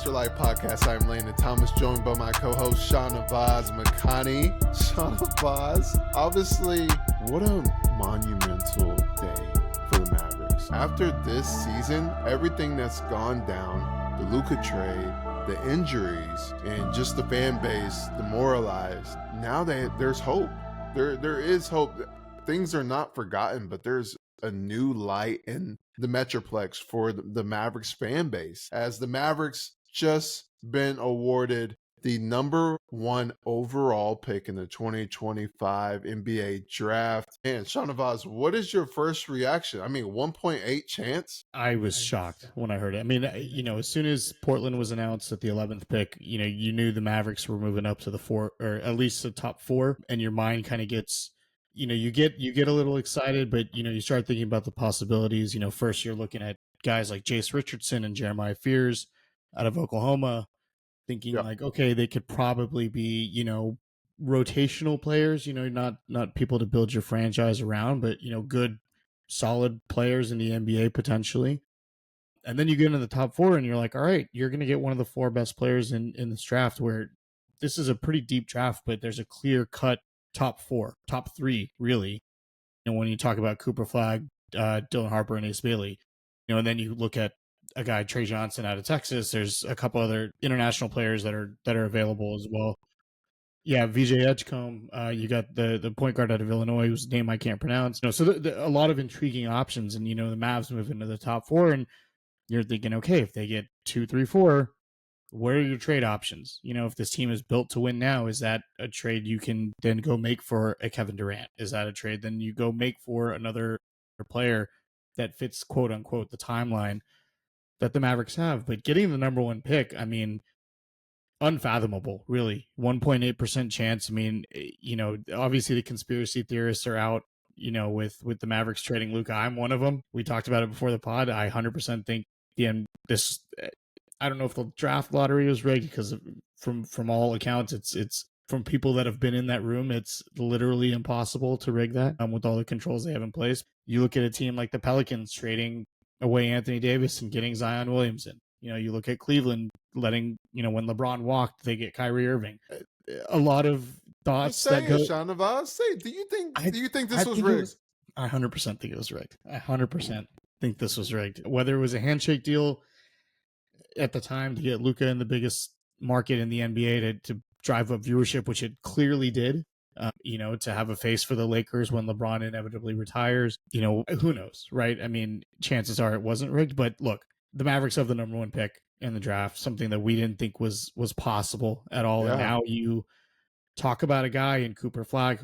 Monster Life Podcast. I'm Landon Thomas, joined by my co-host Shahnavaz Makhani. Shahnavaz, obviously, what a monumental day for the Mavericks. After this season, everything that's gone down, the Luka trade, the injuries, and just the fan base demoralized, now there's hope. There is hope. Things are not forgotten, but there's a new light in the Metroplex for the Mavericks fan base, as the Mavericks just been awarded the number 1 overall pick in the 2025 NBA draft. And Shahnavaz, what is your first reaction? I mean, 1.8 chance? I was shocked when I heard it. I mean, as soon as Portland was announced at the 11th pick, you knew the Mavericks were moving up to the 4, or at least the top 4, and your mind kind of gets, you get a little excited, but you start thinking about the possibilities. First you're looking at guys like Jace Richardson and Jeremiah Fears out of Oklahoma, thinking like, okay, they could probably be, rotational players, not people to build your franchise around, but good solid players in the NBA potentially. And then you get into the top 4 and you're like, all right, you're going to get one of the 4 best players in this draft, where this is a pretty deep draft, but there's a clear cut top 4, top 3, really. When you talk about Cooper Flagg, Dylan Harper, and Ace Bailey, and then you look at a guy, Trey Johnson out of Texas. There's a couple other international players that are available as well. Yeah, VJ Edgecombe. You got the point guard out of Illinois, whose name I can't pronounce. So a lot of intriguing options, and the Mavs move into the top 4, and you're thinking, okay, if they get 2, 3, 4, where are your trade options? If this team is built to win now, is that a trade you can then go make for a Kevin Durant? Is that a trade then you go make for another player that fits, quote unquote, the timeline that the Mavericks have? But getting the number 1 pick, I mean, unfathomable, really. 1.8% chance. I mean, obviously the conspiracy theorists are out, with the Mavericks trading Luka. I'm one of them. We talked about it before the pod. I 100% think I don't know if the draft lottery was rigged, because from all accounts, it's from people that have been in that room, it's literally impossible to rig that with all the controls they have in place. You look at a team like the Pelicans trading away Anthony Davis and getting Zion Williamson. You look at Cleveland letting, when LeBron walked, they get Kyrie Irving. A lot of thoughts that go. Shahnavaz, do you think this was rigged? I 100% think it was rigged. I 100% think this was rigged. Whether it was a handshake deal at the time to get Luka in the biggest market in the NBA to drive up viewership, which it clearly did. To have a face for the Lakers when LeBron inevitably retires. Who knows, right? I mean, chances are it wasn't rigged. But look, the Mavericks have the number 1 pick in the draft, something that we didn't think was possible at all. Yeah. And now you talk about a guy in Cooper Flagg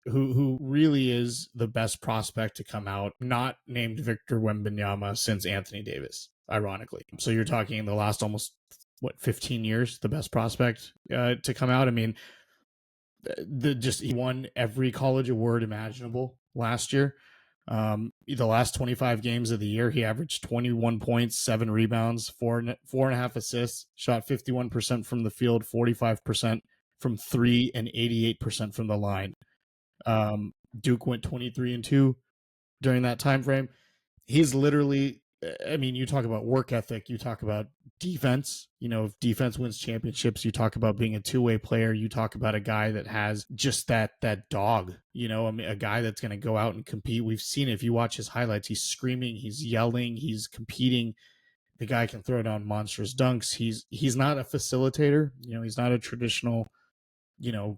who really is the best prospect to come out, not named Victor Wembanyama since Anthony Davis, ironically. So you're talking in the last almost 15 years, the best prospect to come out. I mean, he won every college award imaginable last year. The last 25 games of the year, he averaged 21 points, 7 rebounds, 4.5 assists, shot 51% from the field, 45% from 3, and 88% from the line. Duke went 23-2 during that time frame. He's literally, I mean, you talk about work ethic, you talk about defense. If defense wins championships, you talk about being a two-way player. You talk about a guy that has just that dog, I mean, a guy that's going to go out and compete. We've seen it. If you watch his highlights, he's screaming, he's yelling, he's competing. The guy can throw down monstrous dunks. He's not a facilitator. He's not a traditional,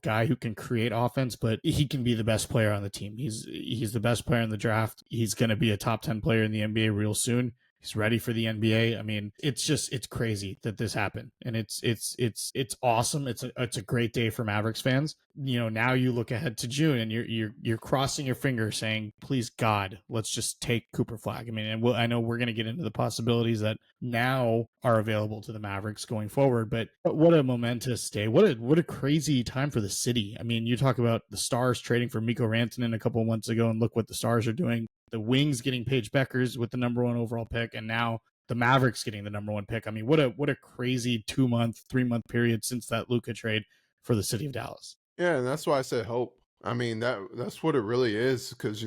guy who can create offense, but he can be the best player on the team. He's the best player in the draft. He's going to be a top 10 player in the NBA real soon. He's ready for the NBA. I mean, it's crazy that this happened, and it's awesome. It's a great day for Mavericks fans. Now you look ahead to June, and you're crossing your fingers, saying, "Please God, let's just take Cooper Flagg." I mean, and I know we're going to get into the possibilities that now are available to the Mavericks going forward. But what a momentous day! What a crazy time for the city. I mean, you talk about the Stars trading for Mikko Rantanen a couple of months ago, and look what the Stars are doing. The Wings getting Paige Beckers with the number 1 overall pick, and now the Mavericks getting the number 1 pick. I mean, what a crazy 2-month, 3-month period since that Luka trade for the city of Dallas. Yeah, and that's why I said hope. I mean, that's what it really is, because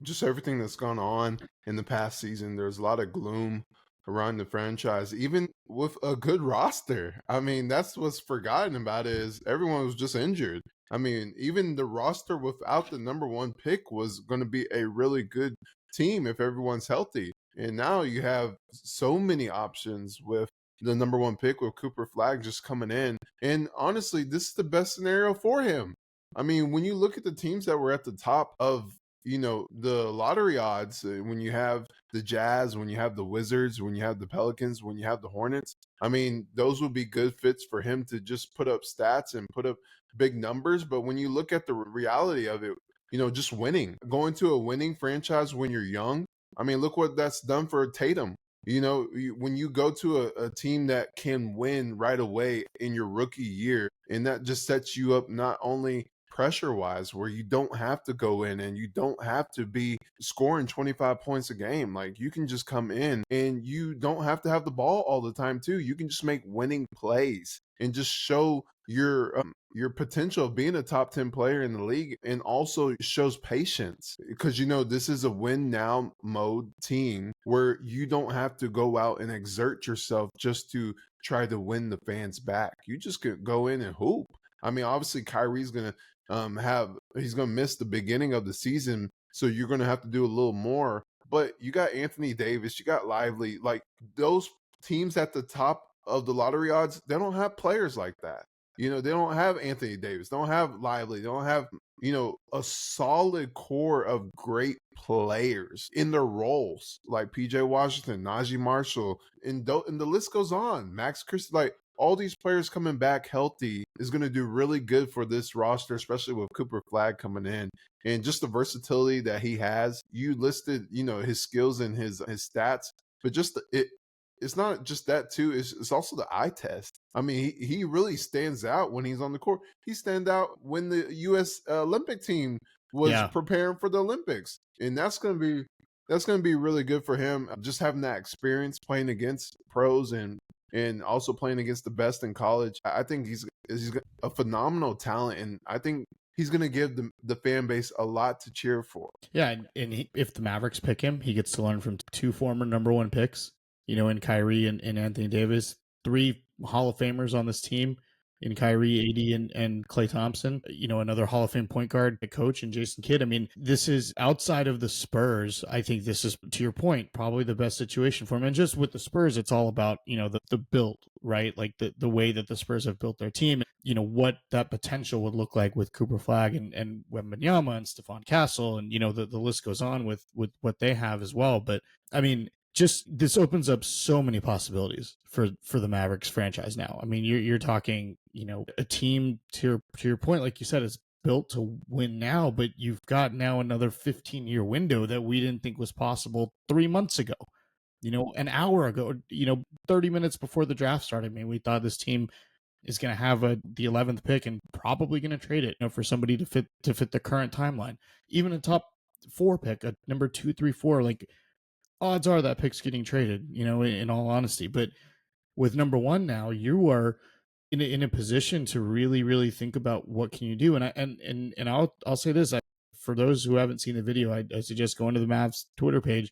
just everything that's gone on in the past season, there's a lot of gloom, around the franchise, even with a good roster. I mean, that's what's forgotten about it is everyone was just injured. I mean, even the roster without the number one pick was going to be a really good team if everyone's healthy. And now you have so many options with the number one pick with Cooper Flag just coming in. And honestly, this is the best scenario for him. I mean, when you look at the teams that were at the top of, the lottery odds, when you have the Jazz, when you have the Wizards, when you have the Pelicans, when you have the Hornets, I mean, those would be good fits for him to just put up stats and put up big numbers. But when you look at the reality of it, just winning, going to a winning franchise when you're young, I mean, look what that's done for Tatum. When you go to a team that can win right away in your rookie year, and that just sets you up not only pressure wise, where you don't have to go in and you don't have to be scoring 25 points a game. Like, you can just come in and you don't have to have the ball all the time, too. You can just make winning plays and just show your potential of being a top 10 player in the league, and also shows patience because this is a win now mode team where you don't have to go out and exert yourself just to try to win the fans back. You just could go in and hoop. I mean, obviously Kyrie's gonna he's gonna miss the beginning of the season, so you're gonna have to do a little more. But you got Anthony Davis, you got Lively, like those teams at the top of the lottery odds, they don't have players like that. They don't have Anthony Davis, they don't have Lively, they don't have, a solid core of great players in their roles, like PJ Washington, Najee Marshall, and the list goes on. Max Chris, like all these players coming back healthy is going to do really good for this roster, especially with Cooper Flag coming in and just the versatility that he has. You listed, his skills and his stats, but just it's not just that too. It's also the eye test. I mean, he really stands out when he's on the court. He stand out when the U.S. Olympic team was Yeah. preparing for the Olympics, and that's gonna be really good for him. Just having that experience playing against pros and also playing against the best in college. I think he's a phenomenal talent, and I think he's going to give the fan base a lot to cheer for. Yeah, and if the Mavericks pick him, he gets to learn from two former number one picks, in Kyrie and Anthony Davis, three Hall of Famers on this team in Kyrie, AD, and Klay Thompson, another Hall of Fame point guard, a coach, and Jason Kidd. I mean, this is outside of the Spurs. I think this is, to your point, probably the best situation for him. And just with the Spurs, it's all about, the build, right? Like the way that the Spurs have built their team, what that potential would look like with Cooper Flag and Wembanyama and Stephon Castle. And, the list goes on with what they have as well. But I mean, just this opens up so many possibilities for the Mavericks franchise now. I mean, you're talking, a team to your point, like you said, is built to win now, but you've got now another 15-year window that we didn't think was possible 3 months ago. An hour ago, 30 minutes before the draft started. I mean, we thought this team is going to have the 11th pick and probably going to trade it, for somebody to fit the current timeline. Even a top 4 pick, a number 2, 3, 4, like, odds are that pick's getting traded, in all honesty. But with number 1 now, you are in a position to really, really think about what can you do. And I'll say this, for those who haven't seen the video, I suggest going to the Mavs Twitter page.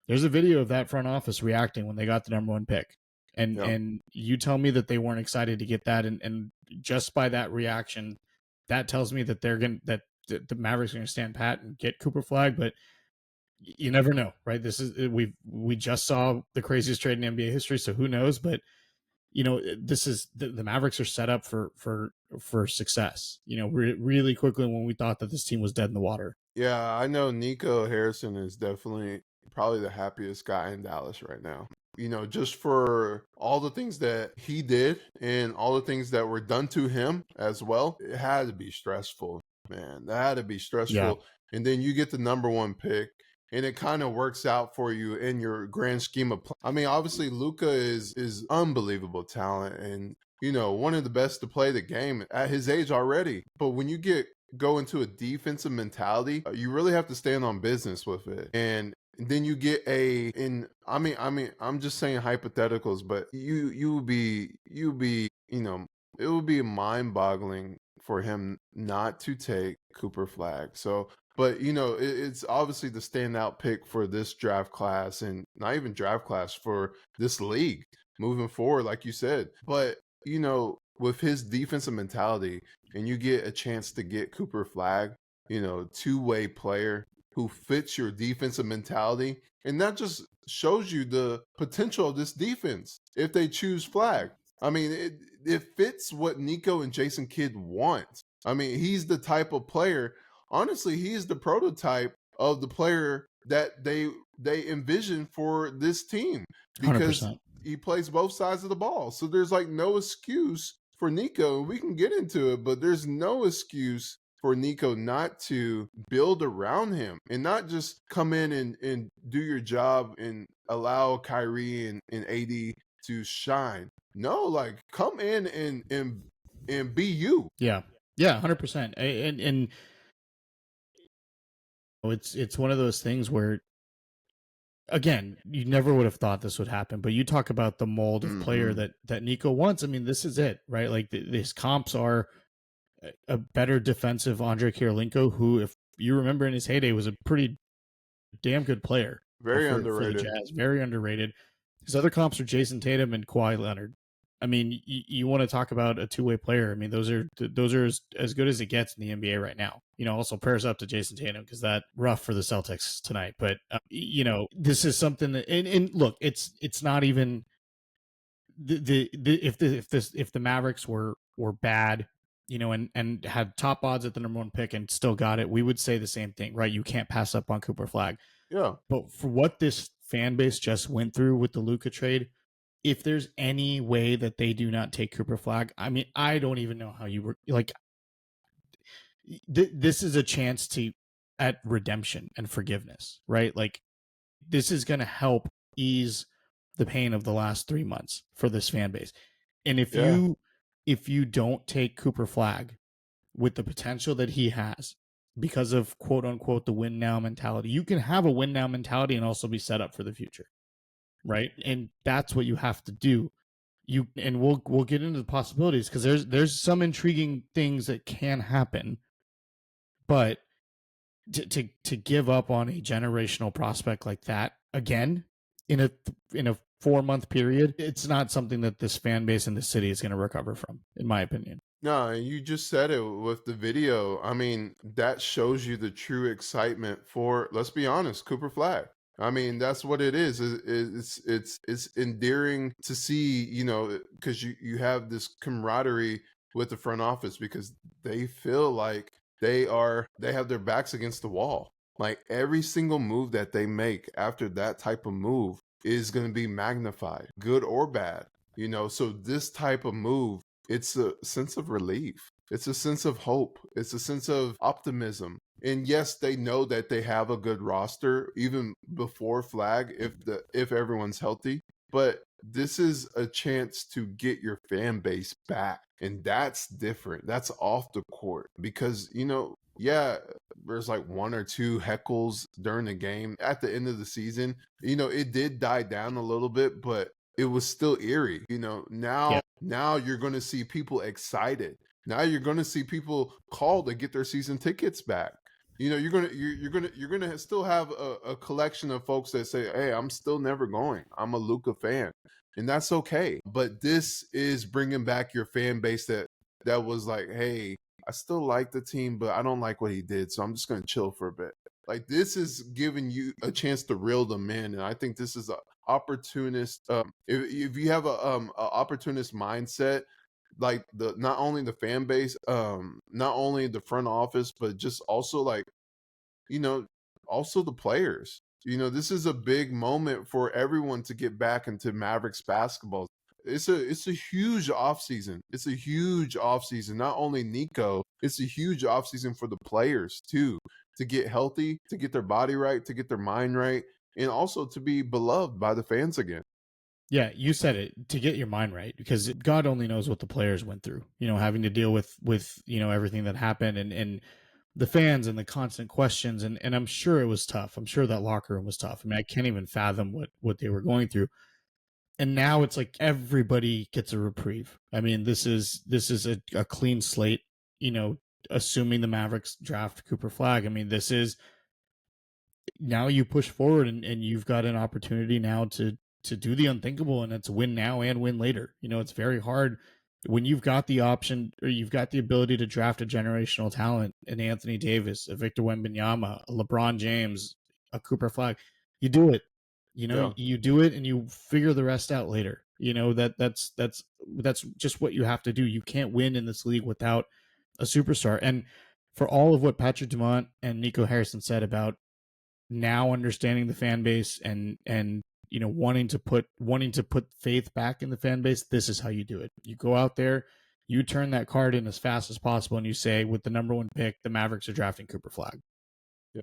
There's a video of that front office reacting when they got the number 1 pick. And you tell me that they weren't excited to get that. And just by that reaction, that tells me that that the Mavericks are going to stand pat and get Cooper Flag. But you never know, right? This is we just saw the craziest trade in NBA history, so who knows? But this is the Mavericks are set up for success. Really quickly when we thought that this team was dead in the water. Yeah, I know Nico Harrison is definitely probably the happiest guy in Dallas right now. Just for all the things that he did and all the things that were done to him as well, it had to be stressful, man. That had to be stressful. Yeah. And then you get the number 1 pick, and it kind of works out for you in your grand scheme of play. I mean, obviously Luka is unbelievable talent and one of the best to play the game at his age already. But when you go into a defensive mentality, you really have to stand on business with it. And then you get I'm just saying hypotheticals, but it would be mind-boggling for him not to take Cooper Flag. So But it's obviously the standout pick for this draft class, and not even draft class, for this league moving forward, like you said. But with his defensive mentality, and you get a chance to get Cooper Flag, two-way player who fits your defensive mentality, and that just shows you the potential of this defense if they choose Flag. I mean, it fits what Nico and Jason Kidd want. I mean, he's the type of player. Honestly, he is the prototype of the player that they envision for this team, because 100%. he plays both sides of the ball. So there's like no excuse for Nico. We can get into it, but there's no excuse for Nico not to build around him and not just come in and do your job and allow Kyrie and AD to shine. No, like, come in and be you. Yeah. Yeah, 100%. And it's one of those things where, again, you never would have thought this would happen, but you talk about the mold of player that Nico wants. I mean, this is it, right? Like his comps are a better defensive Andre Kirilenko, who, if you remember in his heyday, was a pretty damn good player. Very for underrated. the Jazz. Very underrated. His other comps are Jason Tatum and Kawhi Leonard. I mean, you want to talk about a two-way player. I mean, those are as good as it gets in the NBA right now. Also prayers up to Jason Tatum, because that rough for the Celtics tonight. But this is something that, and look, it's not even if the Mavericks were bad, and had top odds at the number 1 pick and still got it, we would say the same thing, right? You can't pass up on Cooper Flag. Yeah. But for what this fan base just went through with the Luka trade, if there's any way that they do not take Cooper Flag, I mean, I don't even know how you were like. This is a chance at redemption and forgiveness, right? Like, this is going to help ease the pain of the last 3 months for this fan base. And if you don't take Cooper Flag with the potential that he has, because of quote unquote the win now mentality, you can have a win now mentality and also be set up for the future, right? And that's what you have to do. And we'll get into the possibilities, because there's some intriguing things that can happen, but to give up on a generational prospect like that again in a 4-month period, it's not something that this fan base in the city is going to recover from, in my opinion. No, you just said it with the video. I mean, that shows you the true excitement for, let's be honest, Cooper Flag. I mean, that's what it is. It's endearing to see, because you have this camaraderie with the front office, because they feel like they have their backs against the wall. Like, every single move that they make after that type of move is going to be magnified, good or bad. So this type of move, it's a sense of relief. It's a sense of hope. It's a sense of optimism. And yes, they know that they have a good roster even before Flag, if everyone's healthy. But this is a chance to get your fan base back. And that's different. That's off the court, because, there's like 1 or 2 heckles during the game at the end of the season. It did die down a little bit, but it was still eerie. Now you're going to see people excited. Now you're going to see people call to get their season tickets back. You're gonna still have a collection of folks that say, "Hey, I'm still never going. I'm a Luka fan," and that's okay. But this is bringing back your fan base that was like, "Hey, I still like the team, but I don't like what he did, so I'm just gonna chill for a bit." Like, this is giving you a chance to reel them in, and I think this is a opportunist. If you have a opportunist mindset, like, not only the fan base, not only the front office, but just also, like, also the players. This is a big moment for everyone to get back into Mavericks basketball. It's a huge offseason. It's a huge offseason. Not only Nico, it's a huge offseason for the players too, to get healthy, to get their body right, to get their mind right, and also to be beloved by the fans again. Yeah, you said it, to get your mind right, because God only knows what the players went through, having to deal with everything that happened, and the fans and the constant questions. And I'm sure it was tough. I'm sure that locker room was tough. I mean, I can't even fathom what they were going through. And now it's like everybody gets a reprieve. I mean, this is a clean slate, assuming the Mavericks draft Cooper Flag. I mean, this is now you push forward and you've got an opportunity now to do the unthinkable, and it's win now and win later. It's very hard when you've got the option or you've got the ability to draft a generational talent, an Anthony Davis, a Victor Wembanyama, a LeBron James, a Cooper Flag. You do it. You do it and you figure the rest out later. That's just what you have to do. You can't win in this league without a superstar. And for all of what Patrick Dumont and Nico Harrison said about now understanding the fan base and wanting to put faith back in the fan base, this is how you do it. You go out there, you turn that card in as fast as possible, and you say, with the number 1 pick, the Mavericks are drafting Cooper Flag. Yeah.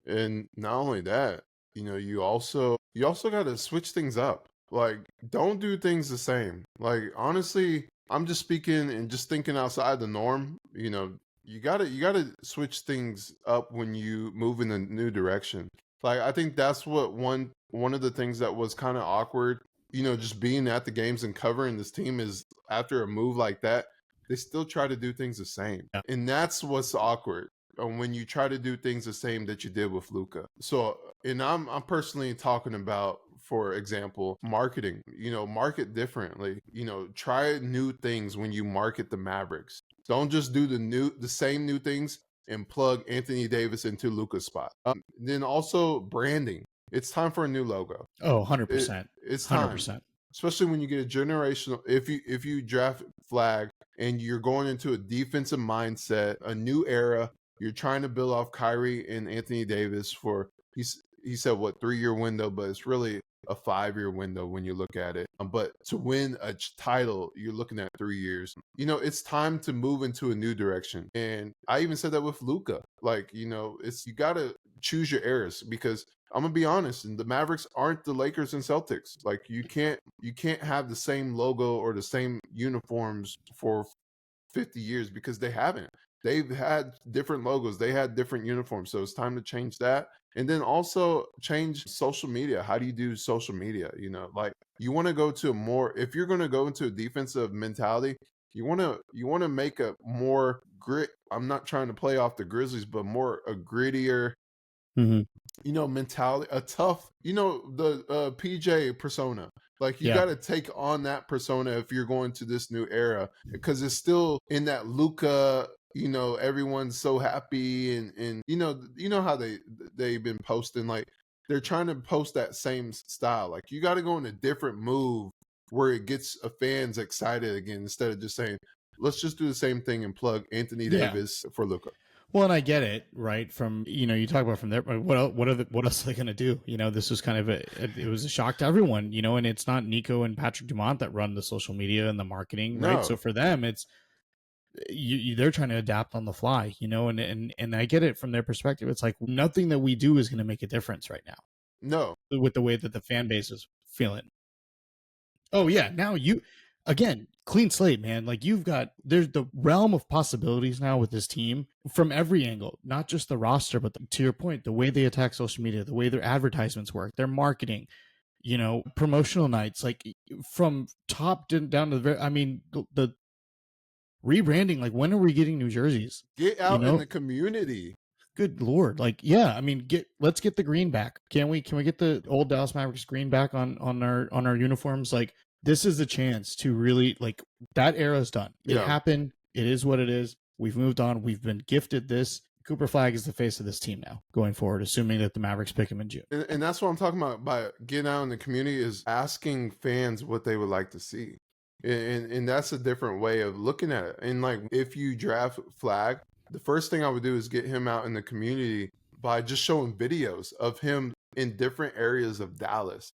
And not only that, you also got to switch things up. Like, don't do things the same. Like, honestly, I'm just speaking and just thinking outside the norm. You gotta switch things up when you move in a new direction. Like, I think that's what one of the things that was kind of awkward, just being at the games and covering this team, is after a move like that, they still try to do things the same. Yeah. And that's what's awkward when you try to do things the same that you did with Luka. So, and I'm personally talking about, for example, marketing. Market differently. Try new things when you market the Mavericks. Don't just do the same new things and plug Anthony Davis into Luka's spot. Then also branding. It's time for a new logo. Oh, 100%. It's time. 100%. Especially when you get a generational, if you draft Flag and you're going into a defensive mindset, a new era, you're trying to build off Kyrie and Anthony Davis for, he said, 3-year window, but it's really a 5-year window when you look at it. But to win a title, you're looking at 3 years. It's time to move into a new direction. And I even said that with Luka. Like, it's, you got to choose your eras, because I'm gonna be honest, and the Mavericks aren't the Lakers and Celtics. Like, you can't have the same logo or the same uniforms for 50 years, because they haven't. They've had different logos, they had different uniforms, so it's time to change that. And then also change social media. How do you do social media? Like, you want to go to a more, if you're going to go into a defensive mentality, you want to make a more grit. I'm not trying to play off the Grizzlies, but more a grittier, mentality, a tough, the PJ persona. Like, you got to take on that persona if you're going to this new era, because it's still in that Luka, everyone's so happy, and how they've been posting, like, they're trying to post that same style. Like, you got to go in a different move where it gets fans excited again, instead of just saying, let's just do the same thing and plug Anthony Davis for Luka. Well, and I get it, right? From, you talk about from there, what else are they going to do? This was kind of it was a shock to everyone, and it's not Nico and Patrick Dumont that run the social media and the marketing, right? So for them, it's, they're trying to adapt on the fly, and I get it from their perspective. It's like, nothing that we do is going to make a difference right now. No. With the way that the fan base is feeling. Oh yeah. Now again, clean slate, man. Like, there's the realm of possibilities now with this team from every angle, not just the roster, but to your point, the way they attack social media, the way their advertisements work, their marketing, promotional nights, like, from top down to the very, I mean, the rebranding. Like, when are we getting new jerseys? Get out in the community. Good Lord. Like, yeah, I mean, let's get the green back. Can we get the old Dallas Mavericks green back on our uniforms? Like, this is the chance to really, like, that era is done. It happened. It is what it is. We've moved on. We've been gifted this. Cooper Flag is the face of this team now going forward, assuming that the Mavericks pick him in June. And that's what I'm talking about by getting out in the community, is asking fans what they would like to see. And that's a different way of looking at it. And, like, if you draft Flag, the first thing I would do is get him out in the community by just showing videos of him in different areas of Dallas.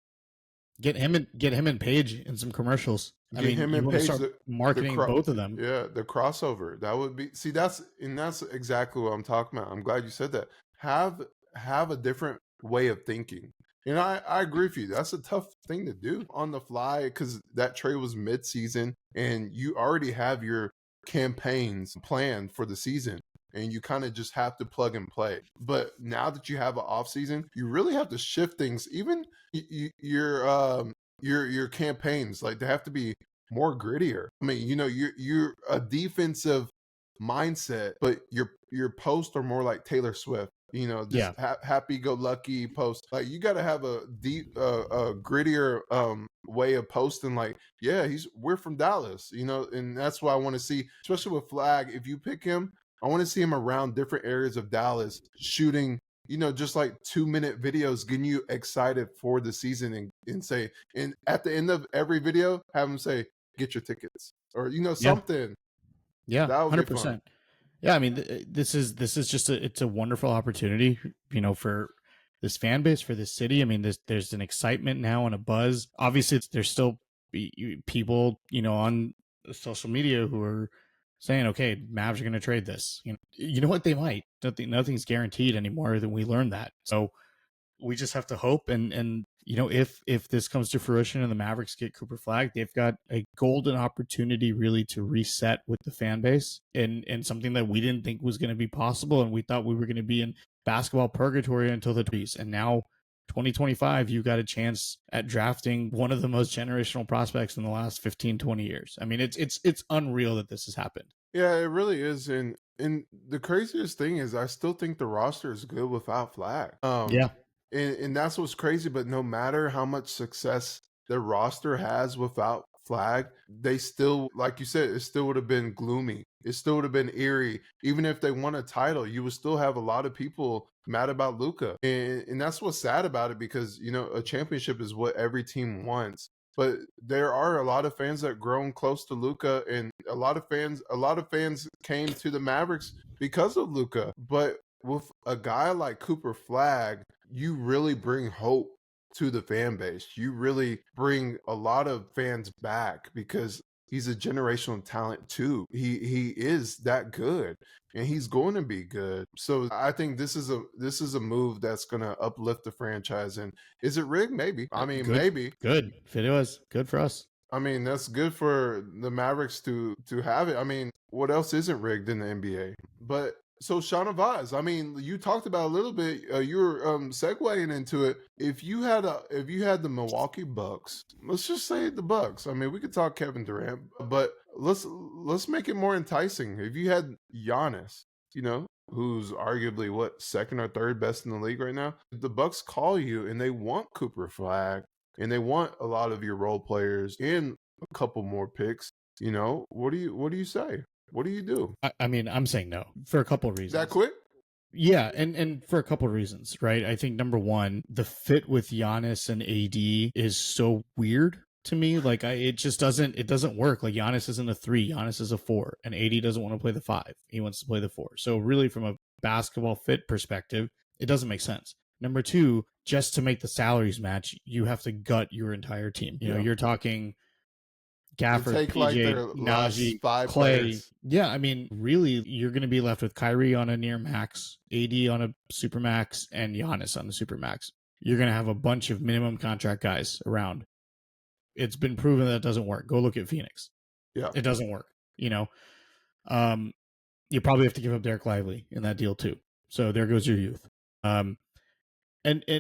Get him and Paige in some commercials. Him and Paige, marketing both of them. Yeah, the crossover. That would be, that's exactly what I'm talking about. I'm glad you said that. Have a different way of thinking. And I agree with you. That's a tough thing to do on the fly, because that trade was mid-season and you already have your campaigns planned for the season, and you kind of just have to plug and play. But now that you have an off season, you really have to shift things. Even your campaigns, like, they have to be more grittier. I mean, you're a defensive mindset, but your posts are more like Taylor Swift. Just Yeah. happy go lucky post. Like you got to have a deep, grittier way of posting. Like, yeah, we're from Dallas, and that's why I want to see, especially with Flag. If you pick him, I want to see him around different areas of Dallas shooting. Just like 2-minute videos, getting you excited for the season, and at the end of every video, have him say, "Get your tickets," or Yeah. something. Yeah. That would be fun. 100%. Yeah, I mean, this is just it's a wonderful opportunity, for this fan base, for this city. I mean, there's an excitement now and a buzz. Obviously, there's still people, on social media who are saying, "Okay, Mavs are going to trade this." You know what? They might. Nothing's guaranteed anymore. Than we learned that. So we just have to hope, and if this comes to fruition and the Mavericks get Cooper Flag, they've got a golden opportunity really to reset with the fan base, and something that we didn't think was going to be possible, and we thought we were going to be in basketball purgatory until the 20s, and now 2025 you got a chance at drafting one of the most generational prospects in the last 15-20 years. I mean, it's unreal that this has happened. Yeah, it really is. And the craziest thing is I still think the roster is good without Flag. Yeah. And that's what's crazy, but no matter how much success the roster has without Flag, they still, like you said, it still would have been gloomy. It still would have been eerie. Even if they won a title, you would still have a lot of people mad about Luka. And that's what's sad about it, because, a championship is what every team wants. But there are a lot of fans that grown close to Luka, and a lot of fans came to the Mavericks because of Luka. But with a guy like Cooper Flag, you really bring hope to the fan base. You really bring a lot of fans back, because he's a generational talent too. He is that good, and he's going to be good. So I think this is a move that's going to uplift the franchise. And is it rigged? Maybe. I mean, Good. maybe. Good. If it was good for us. I mean, that's good for the Mavericks to have it. I mean, what else isn't rigged in the NBA? But so Shahnavaz, I mean, you talked about a little bit. You were segueing into it. If you had the Milwaukee Bucks, let's just say the Bucks. I mean, we could talk Kevin Durant, but let's make it more enticing. If you had Giannis, who's arguably second or third best in the league right now, the Bucks call you and they want Cooper Flag, and they want a lot of your role players and a couple more picks. What do you say? What do you do? I mean, I'm saying no for a couple of reasons. That quick? Yeah, and for a couple of reasons, right? I think number one, the fit with Giannis and AD is so weird to me. Like, it doesn't work. Like, Giannis isn't a 3, Giannis is a 4, and AD doesn't want to play the 5. He wants to play the 4. So really, from a basketball fit perspective, it doesn't make sense. Number two, just to make the salaries match, you have to gut your entire team. You're talking Gafford, take PJ, like their last Najee, 5 Clay. players. Yeah, I mean, really, you're going to be left with Kyrie on a near max, AD on a super max, and Giannis on the super max. You're going to have a bunch of minimum contract guys around. It's been proven that doesn't work. Go look at Phoenix. Yeah, it doesn't work. You probably have to give up Derek Lively in that deal too. So there goes your youth. And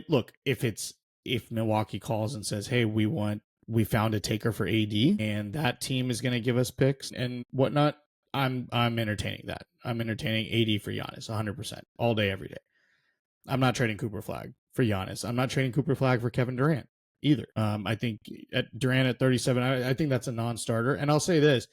look, if Milwaukee calls and says, "Hey, we found a taker for AD, and that team is going to give us picks and whatnot," I'm entertaining that. I'm entertaining AD for Giannis 100% all day, every day. I'm not trading Cooper Flag for Giannis. I'm not trading Cooper Flag for Kevin Durant either. I think Durant at 37, I think that's a non-starter. And I'll say this: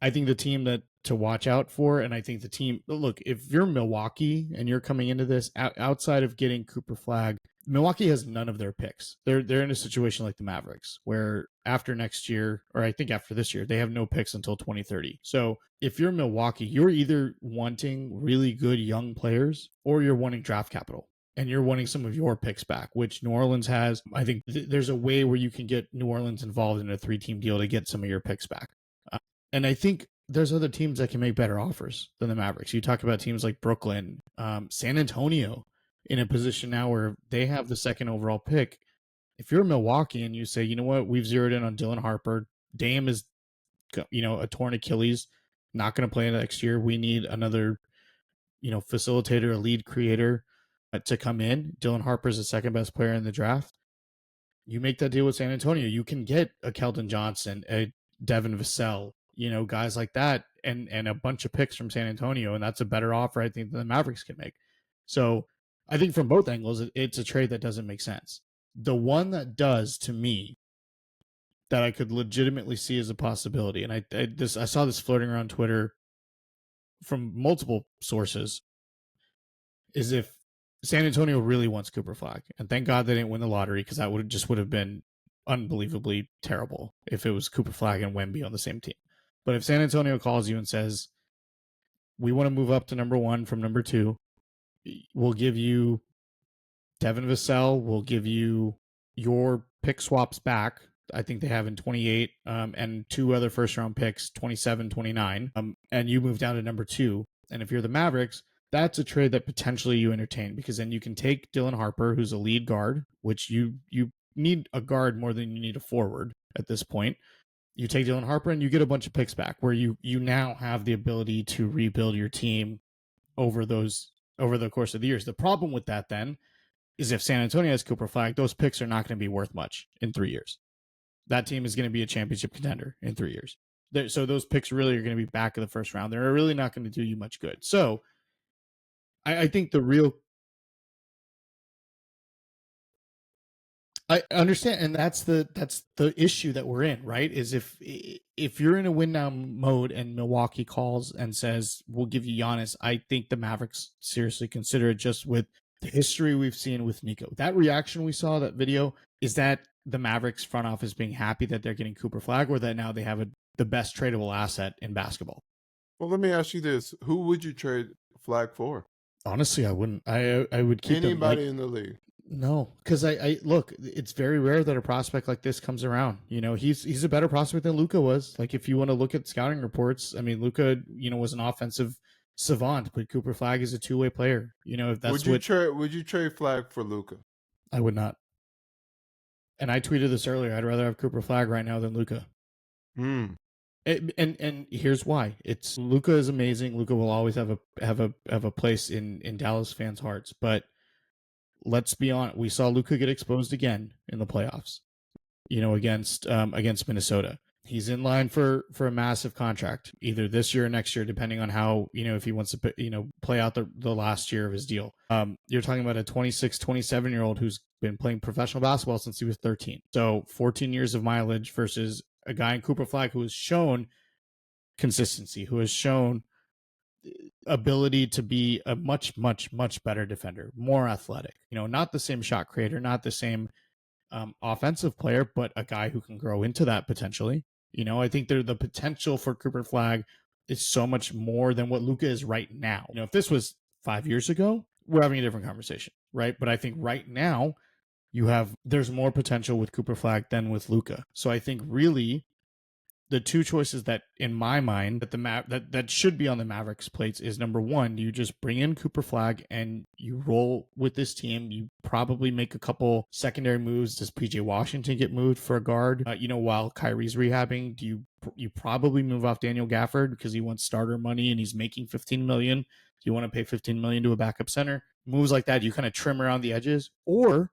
I think the team to watch out for, and I think the team, look, if you're Milwaukee and you're coming into this outside of getting Cooper Flag, Milwaukee has none of their picks. They're in a situation like the Mavericks, where after next year, or I think after this year, they have no picks until 2030. So if you're Milwaukee, you're either wanting really good young players or you're wanting draft capital. And you're wanting some of your picks back, which New Orleans has. I think there's a way where you can get New Orleans involved in a 3-team deal to get some of your picks back. And I think there's other teams that can make better offers than the Mavericks. You talk about teams like Brooklyn, San Antonio, in a position now where they have the second overall pick. If you're Milwaukee and you say, you know what, we've zeroed in on Dylan Harper, Dame is, a torn Achilles, not going to play next year. We need another, facilitator, a lead creator to come in. Dylan Harper is the second best player in the draft. You make that deal with San Antonio. You can get a Keldon Johnson, a Devin Vassell, guys like that, and a bunch of picks from San Antonio, and that's a better offer, I think, than the Mavericks can make. So I think from both angles, it's a trade that doesn't make sense. The one that does, to me, that I could legitimately see as a possibility, and I saw this floating around Twitter from multiple sources, is if San Antonio really wants Cooper Flag, and thank God they didn't win the lottery, because that would have been unbelievably terrible if it was Cooper Flag and Wemby on the same team. But if San Antonio calls you and says, we want to move up to number 1 from number 2, we'll give you Devin Vassell, we'll give you your pick swaps back. I think they have in 28 and 2 other first round picks, 27, 29, and you move down to number 2. And if you're the Mavericks, that's a trade that potentially you entertain, because then you can take Dylan Harper, who's a lead guard, which you need a guard more than you need a forward at this point. You take Dylan Harper and you get a bunch of picks back, where you now have the ability to rebuild your team over the course of the years. The problem with that then is if San Antonio has Cooper Flag, those picks are not going to be worth much in 3 years. That team is going to be a championship contender in 3 years. So those picks really are going to be back in the first round. They're really not going to do you much good. So I think I understand, and that's the issue that we're in, right? Is if you're in a win now mode and Milwaukee calls and says, we'll give you Giannis, I think the Mavericks seriously consider it, just with the history we've seen with Nico. That reaction we saw, that video, is that the Mavericks front office being happy that they're getting Cooper Flag, or that now they have the best tradable asset in basketball? Well, let me ask you this: who would you trade Flag for? Honestly, I wouldn't. I would keep anybody in the league. No, because I look, it's very rare that a prospect like this comes around. He's a better prospect than Luka was. Like, if you want to look at scouting reports, I mean, Luka, was an offensive savant, but Cooper Flag is a two-way player. If that's would you trade Flag for Luka? I would not. And I tweeted this earlier. I'd rather have Cooper Flag right now than Luka. And here's why. It's Luka is amazing. Luka will always have a place in Dallas fans' hearts. But let's be honest, we saw Luka get exposed again in the playoffs. Against Minnesota. He's in line for a massive contract, either this year or next year, depending on how, if he wants to, play out the last year of his deal. You're talking about a 26, 27-year-old who's been playing professional basketball since he was 13. So 14 years of mileage versus a guy in Cooper Flag who has shown consistency, who has shown ability to be a much, much, much better defender, more athletic, not the same shot creator, not the same offensive player, but a guy who can grow into that potentially. I think the potential for Cooper Flag is so much more than what Luka is right now. If this was 5 years ago, we're having a different conversation, right? But I think right now there's more potential with Cooper Flag than with Luka. So I think really the two choices that, in my mind, that should be on the Mavericks plates is, number one, you just bring in Cooper Flag and you roll with this team. You probably make a couple secondary moves. Does PJ Washington get moved for a guard? While Kyrie's rehabbing, do you probably move off Daniel Gafford because he wants starter money and he's making $15 million? Do you want to pay $15 million to a backup center? Moves like that, you kind of trim around the edges. Or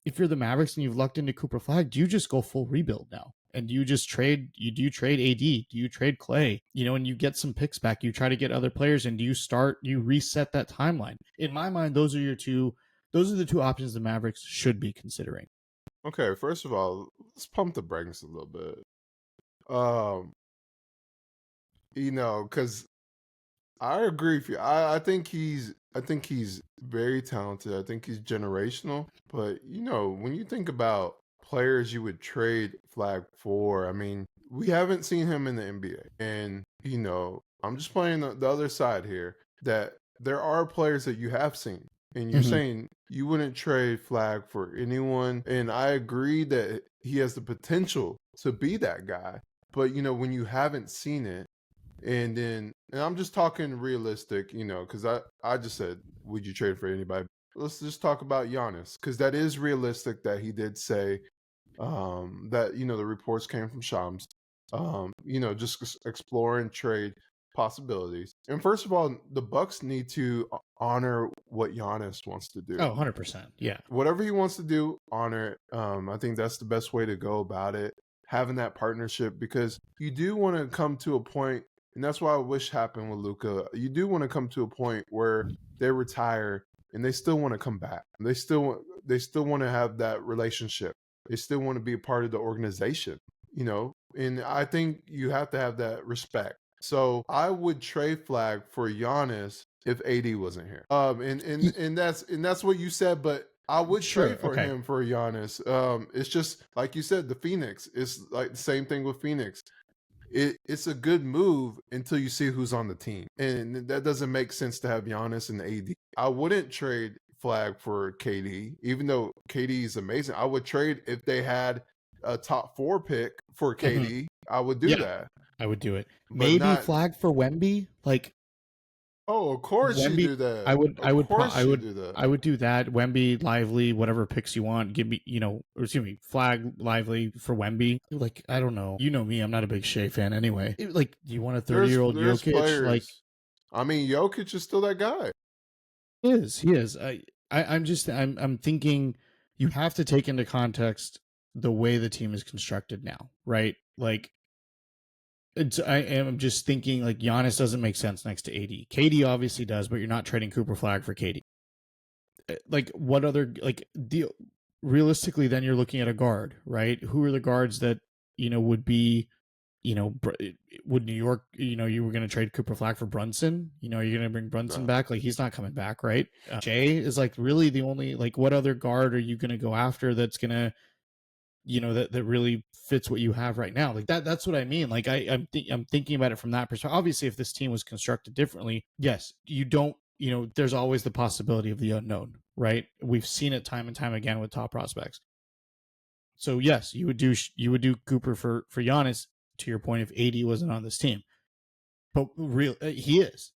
if you're the Mavericks and you've lucked into Cooper Flag, do you just go full rebuild now? And do you just trade? Do you trade AD? Do you trade Clay? And you get some picks back. You try to get other players, and you reset that timeline? In my mind, those are the two options the Mavericks should be considering. Okay, first of all, let's pump the brakes a little bit. Because I agree with you. I think he's very talented. I think he's generational. But when you think about players you would trade Flag for, I mean, we haven't seen him in the NBA. And I'm just playing the other side here, that there are players that you have seen, and you're saying you wouldn't trade Flag for anyone. And I agree that he has the potential to be that guy. But when you haven't seen it, and I'm just talking realistic, because I just said, would you trade for anybody? Let's just talk about Giannis, because that is realistic that he did say that, the reports came from Shams, just exploring trade possibilities. And first of all, the Bucks need to honor what Giannis wants to do. Oh, 100%. Yeah. Whatever he wants to do, honor it. I think that's the best way to go about it. having that partnership, because you do want to come to a point, and that's why I wish happened with Luka. You do want to come to a point where they retire and they still want to come back. They still want to have that relationship. They still want to be a part of the organization, you know. And I think you have to have that respect. So I would trade flag for Giannis if AD wasn't here. And that's what you said, but I would trade for him for Giannis. It's just like you said, the Phoenix. It's like the same thing with Phoenix. It's a good move until you see who's on the team, and that doesn't make sense to have Giannis and AD. I wouldn't trade flag for KD, even though KD is amazing. I would trade if they had a top 4 pick for KD. I would do that. I would do it. But maybe flag for Wemby, like. Oh, of course Wemby, you do that. I would do that. I would do that. Wemby, Lively, whatever picks you want. Give me, flag Lively for Wemby. Like, I don't know. You know me. I'm not a big Shea fan anyway. Like, do you want a 30-year-old Jokic? Players. Like, I mean, Jokic is still that guy. He is. I'm thinking you have to take into context the way the team is constructed now, right? Like, I am just thinking like Giannis doesn't make sense next to AD. KD obviously does, but you're not trading Cooper Flag for KD. Like, what other realistically? Then you're looking at a guard, right? Who are the guards that would be, would New York? You were going to trade Cooper Flag for Brunson. You're going to bring Brunson back. Like, he's not coming back, right? Jay is like really the only, like, what other guard are you going to go after that's going to, that really fits what you have right now? Like that's what I mean. Like I'm thinking about it from that perspective. Obviously, if this team was constructed differently, yes, you don't, there's always the possibility of the unknown, right? We've seen it time and time again with top prospects. So yes, you would do Cooper for Giannis, to your point, if AD wasn't on this team. But he is,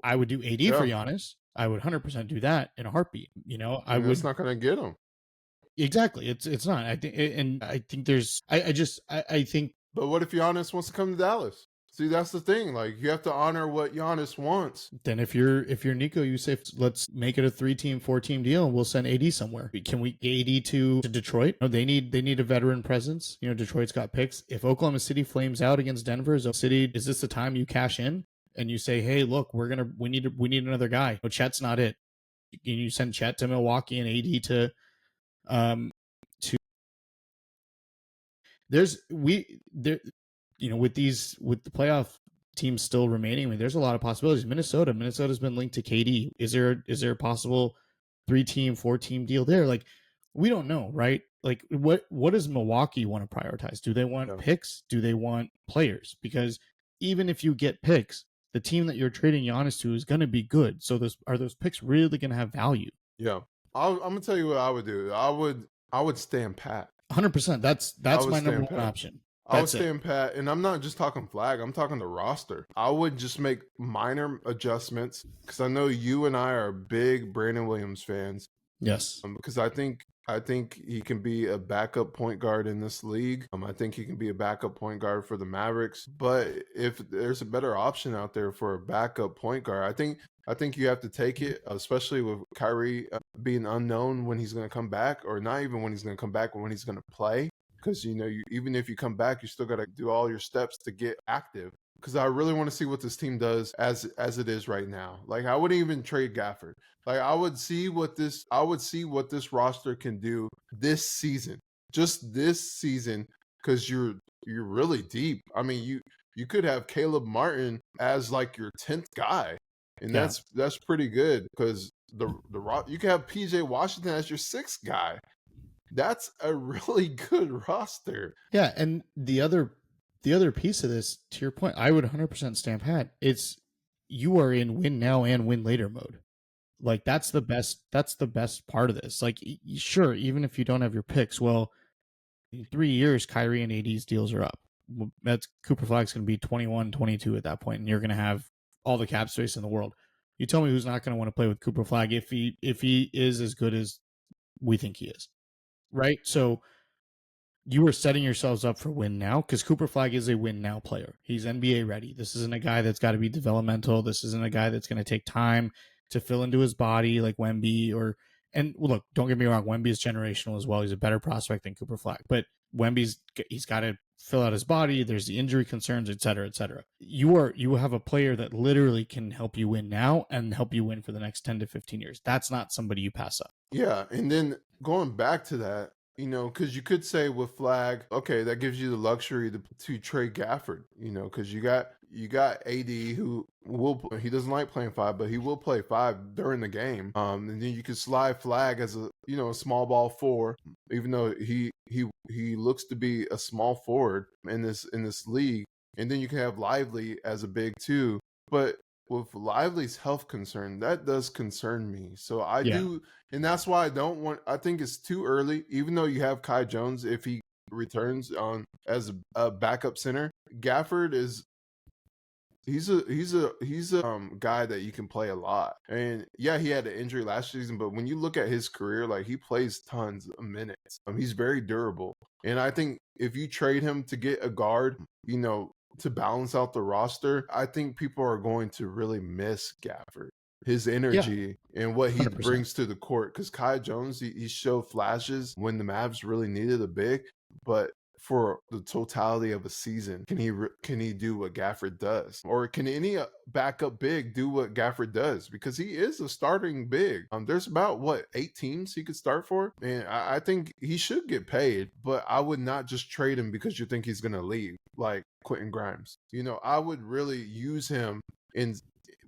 I would do AD for Giannis. I would 100% do that in a heartbeat. It's not going to get him. Exactly. It's not. I think there's. I think. But what if Giannis wants to come to Dallas? See, that's the thing. Like, you have to honor what Giannis wants. Then if you're Nico, you say let's make it a 3-team, 4-team deal, and we'll send AD somewhere. Can we get AD to Detroit? No, they need a veteran presence. Detroit's got picks. If Oklahoma City flames out against Denver, is this the time you cash in and you say, hey, look, we need another guy. No, Chet's not it. You send Chet to Milwaukee and AD to. With the playoff teams still remaining, I mean, there's a lot of possibilities. Minnesota's been linked to KD. Is there a possible 3-team, 4-team deal there? Like, we don't know, right? Like, what does Milwaukee want to prioritize? Do they want picks? Do they want players? Because even if you get picks, the team that you're trading Giannis to is going to be good. So are those picks really going to have value? Yeah. I'm going to tell you what I would do. I would stand pat. 100%. That's my number one option. I would stand pat, and I'm not just talking flag. I'm talking the roster. I would just make minor adjustments, because I know you and I are big Brandon Williams fans. Yes. Because I think he can be a backup point guard in this league. I think he can be a backup point guard for the Mavericks. But if there's a better option out there for a backup point guard, I think you have to take it, especially with Kyrie being unknown when he's going to come back, or not even when he's going to come back, but when he's going to play. Because, even if you come back, you still got to do all your steps to get active. Because I really want to see what this team does as it is right now. Like, I wouldn't even trade Gafford. Like, I would see what this roster can do this season, just this season, because you're really deep. I mean, you could have Caleb Martin as like your 10th guy, and that's pretty good, because you could have PJ Washington as your 6th guy. That's a really good roster. Yeah, and the other piece of this, to your point, I would 100% stamp hat. You are in win now and win later mode. Like, that's the best part of this. Like, sure, even if you don't have your picks, well, in 3 years, Kyrie and AD's deals are up. That's Cooper Flag's going to be 21, 22 at that point, and you're going to have all the cap space in the world. You tell me who's not going to want to play with Cooper Flag if he is as good as we think he is. Right? So you are setting yourselves up for win now, because Cooper Flag is a win now player. He's NBA ready. This isn't a guy that's got to be developmental. This isn't a guy that's going to take time to fill into his body like Wemby and look, don't get me wrong, Wemby is generational as well. He's a better prospect than Cooper Flag. But he's got to fill out his body. There's the injury concerns, et cetera, et cetera. You have a player that literally can help you win now and help you win for the next 10 to 15 years. That's not somebody you pass up. Yeah, and then going back to that, because you could say with Flag, okay, that gives you the luxury to trade Gafford, because you got AD who he doesn't like playing five, but he will play five during the game. And then you could slide Flag as a small ball four, even though he looks to be a small forward in this league, and then you can have Lively as a big two, but with Lively's health concern, that does concern me. So I do, and that's why I think it's too early, even though you have Kai Jones, if he returns on as a backup center. Gafford he's a guy that you can play a lot. And yeah, he had an injury last season, but when you look at his career, like he plays tons of minutes. He's very durable. And I think if you trade him to get a guard, to balance out the roster, I think people are going to really miss Gafford, his energy and what he 100%. brings to the court. Because Kai Jones, he showed flashes when the Mavs really needed a big, but for the totality of a season, can he do what Gafford does, or can any backup big do what Gafford does? Because he is a starting big. There's about 8 teams he could start for, and I think he should get paid. But I would not just trade him because you think he's gonna leave, like Quentin Grimes. I would really use him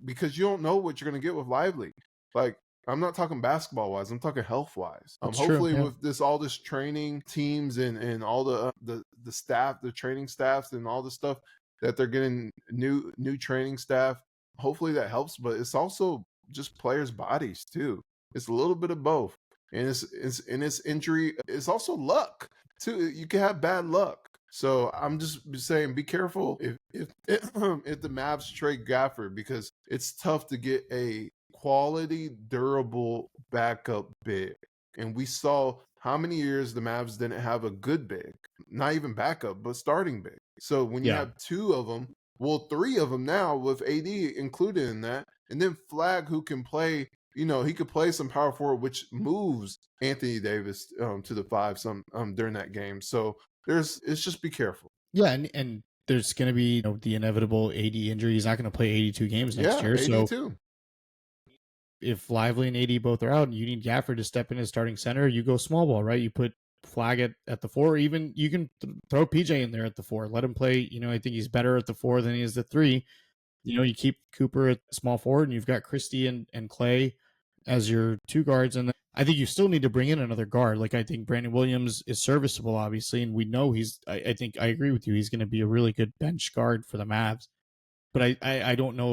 because you don't know what you're gonna get with Lively. Like, I'm not talking basketball wise. I'm talking health wise. Hopefully, with all this training teams and all the staff, the training staffs, and all the stuff that they're getting new training staff. Hopefully that helps, but it's also just players' bodies too. It's a little bit of both, and it's injury. It's also luck too. You can have bad luck. So I'm just saying, be careful if the Mavs trade Gafford, because it's tough to get a quality, durable backup big. And we saw how many years the Mavs didn't have a good big, not even backup, but starting big. So when you have 2 of them, 3 of them now with AD included in that, and then Flag, who can play, he could play some power forward, which moves Anthony Davis to the 5 during that game. So it's just be careful. Yeah, and there's going to be the inevitable AD injury. He's not going to play 82 games next year. AD so too. If Lively and AD both are out and you need Gafford to step in as starting center, you go small ball, right? You put Flag at the 4, or even you can throw PJ in there at the 4. Let him play. I think he's better at the 4 than he is the 3. You keep Cooper at small forward, and you've got Christie and Clay as your 2 guards. And I think you still need to bring in another guard. Like, I think Brandon Williams is serviceable, obviously, and we know I think I agree with you. He's going to be a really good bench guard for the Mavs. But I don't know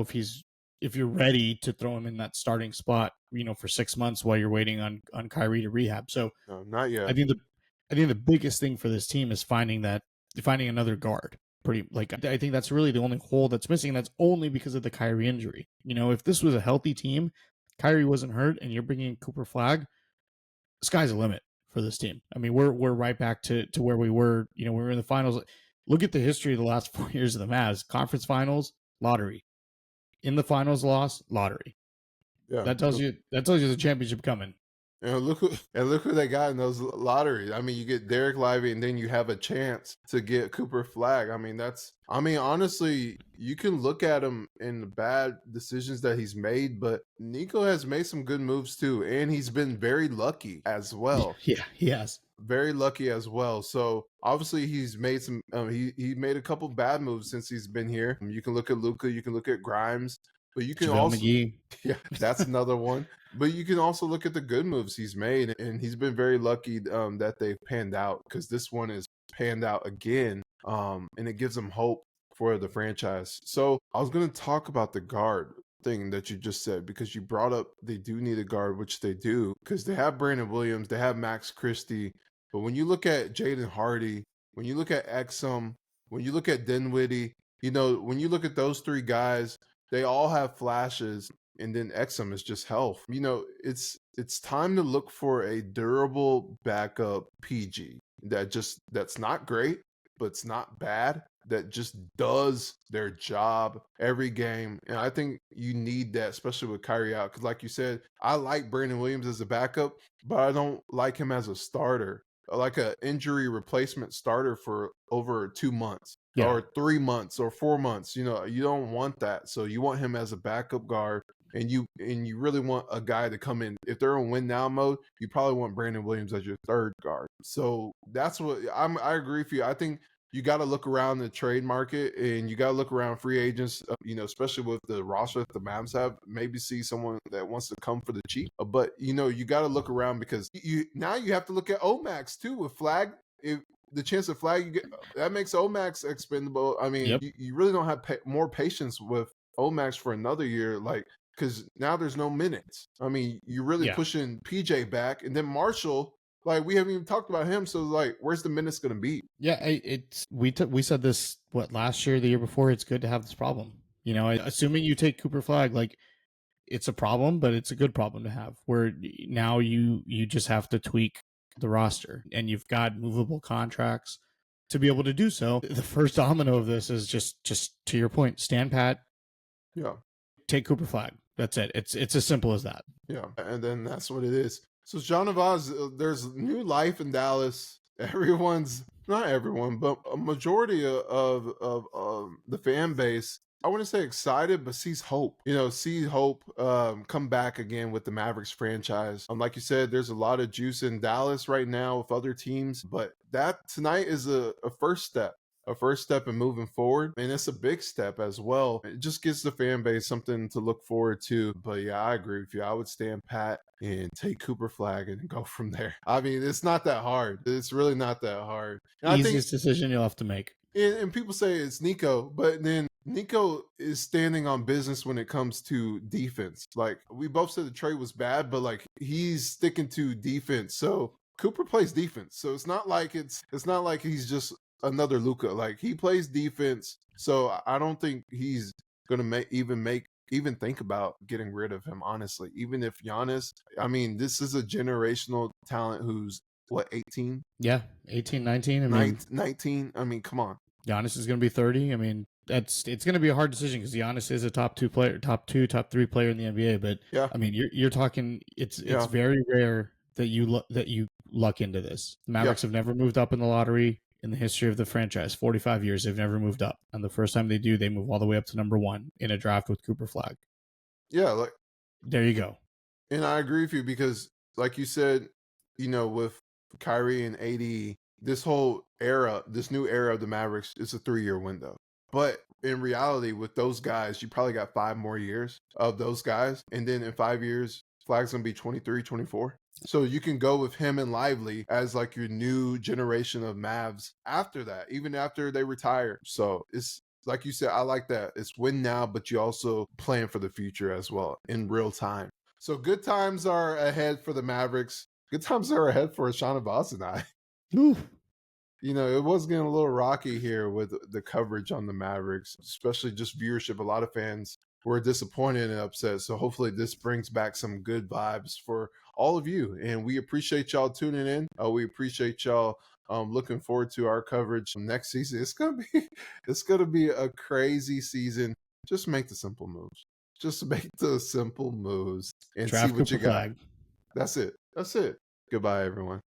if you're ready to throw him in that starting spot, for 6 months while you're waiting on Kyrie to rehab. So no, not yet. I think the biggest thing for this team is finding another guard. I think that's really the only hole that's missing. And that's only because of the Kyrie injury. If this was a healthy team, Kyrie wasn't hurt, and you're bringing Cooper Flag, the sky's the limit for this team. I mean, we're right back to where we were. We were in the finals. Look at the history of the last 4 years of the Mavs. Conference finals, lottery. In the finals, loss, lottery. Yeah, that tells you the championship coming. And look who they got in those lotteries. I mean, you get Derek Lively, and then you have a chance to get Cooper Flag. I mean, honestly, you can look at him in the bad decisions that he's made, but Nico has made some good moves too, and he's been very lucky as well. Yeah, he has. Very lucky as well. So obviously he's made some. He made a couple bad moves since he's been here. You can look at Luka, you can look at Grimes, but you can also McGee. Yeah, that's another one. But you can also look at the good moves he's made, and he's been very lucky that they've panned out, because this one is panned out again, and it gives him hope for the franchise. So I was going to talk about the guard thing that you just said, because you brought up they do need a guard, which they do, because they have Brandon Williams, they have Max Christie. But when you look at Jaden Hardy, when you look at Exum, when you look at Dinwiddie, when you look at those 3 guys, they all have flashes, and then Exum is just health. It's time to look for a durable backup PG that's not great, but it's not bad, that just does their job every game. And I think you need that, especially with Kyrie out, because like you said, I like Brandon Williams as a backup, but I don't like him as a starter. like a injury replacement starter for over 2 months Yeah. or 3 months or 4 months. You know, you don't want that. So you want him as a backup guard, and you really want a guy to come in. If they're in win now mode, you probably want Brandon Williams as your third guard. So that's what I agree with you. I think you got to look around the trade market, and you got to look around free agents, you know, especially with the roster that the Mavs have. Maybe see someone that wants to come for the cheap. But, you know, you got to look around because now you have to look at Omax too with Flag. If the chance of Flag, you get, that makes Omax expendable. I mean, Yep. you really don't have more patience with Omax for another year, like, because now there's no minutes. I mean, you're really pushing PJ back, and then Marshall. Like, we haven't even talked about him, so like, where's the minutes going to be? Yeah, we said this last year, the year before. It's good to have this problem. You know, assuming you take Cooper Flag, like it's a problem, but it's a good problem to have. Where now you just have to tweak the roster, and you've got movable contracts to be able to do so. The first domino of this is just to your point, stand pat. Yeah, take Cooper Flag. That's it. It's as simple as that. Yeah, and then that's what it is. So Shahnavaz, there's new life in Dallas. Everyone's not everyone, but a majority of the fan base, I wouldn't say excited, but sees hope. You know, see hope come back again with the Mavericks franchise. Like you said, there's a lot of juice in Dallas right now with other teams, but that tonight is a first step. A first step in moving forward, and it's a big step as well. It just gives the fan base something to look forward to. But yeah, I agree with you. I would stand pat and take Cooper Flag and go from there. I mean, it's not that hard. It's really not that hard. And Easiest decision you'll have to make. And people say it's Nico, but then Nico is standing on business when it comes to defense. Like, we both said the trade was bad, but like, he's sticking to defense. So Cooper plays defense. So it's not like he's just another Luka. Like, he plays defense. So I don't think he's gonna even think about getting rid of him, honestly. Even if Giannis, I mean, this is a generational talent who's what, 18? Yeah, 18, 19. I mean, 19. I mean, come on. Giannis is going to be 30. I mean, it's going to be a hard decision because Giannis is a top 3 player in the NBA. But yeah, I mean, you're talking. It's very rare that you luck into this. The Mavericks have never moved up in the lottery in the history of the franchise. 45 years, they've never moved up, and the first time they do, they move all the way up to number 1 in a draft with Cooper Flag. Yeah, like, there you go. And I agree with you because, like you said, you know, with Kyrie and AD, this whole era, this new era of the Mavericks, is a 3-year window. But in reality, with those guys, you probably got 5 more years of those guys. And then in 5 years, Flag's going to be 23, 24. So you can go with him and Lively as like your new generation of Mavs after that, even after they retire. So it's like you said, I like that. It's win now, but you also plan for the future as well in real time. So good times are ahead for the Mavericks. Good times are ahead for Shahnavaz and I. Oof. You know, it was getting a little rocky here with the coverage on the Mavericks, especially just viewership. A lot of fans were disappointed and upset. So hopefully this brings back some good vibes for all of you. And we appreciate y'all tuning in. We appreciate y'all looking forward to our coverage next season. It's gonna be a crazy season. Just make the simple moves. Just make the simple moves and Draft see what Cooper you got. Flag. That's it. Goodbye, everyone.